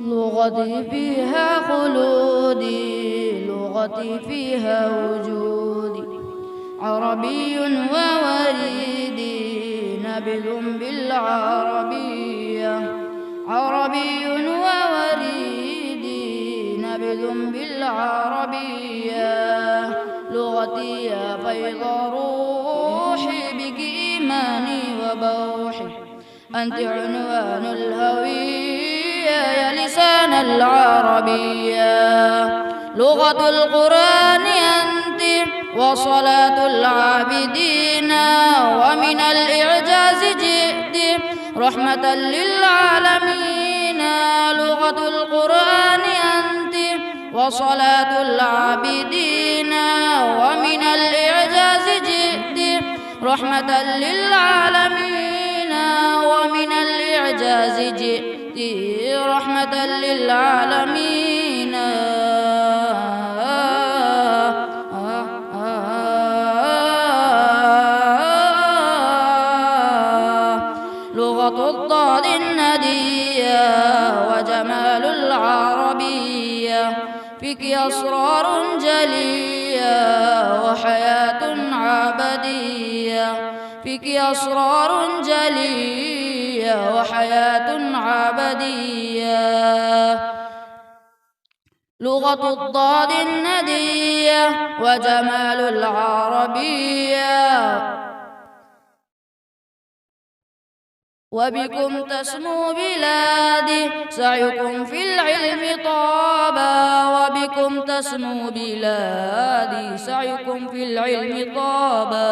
لغتي فيها خلودي، لغتي فيها وجودي، عربي ووريدي نبذ بالعربية، عربي ووريدي نبذ بالعربية. لغتي يا فيض روحي بك إيماني وبوحي، أنت عنوان الهوية يا لسان العربية. لغة القرآن أنت وصلاة العابدين، ومن الإعجاز جئت رحمة للعالمين. لغة القرآن أنت وصلاة العابدين، ومن الإعجاز جئت رحمة للعالمين، ومن الإعجاز جئت رحمة للعالمين. لغة الضاد الندية وجمال العربية، فيك أسرار جلية وحياة عبدية، فيك أسرار جلية وحياة عبدية. لغة الضاد الندية وجمال العربية، وبكم تسمو بلادي سعيكم في العلم طابا، وبكم تسمو بلادي سعيكم في العلم طابا.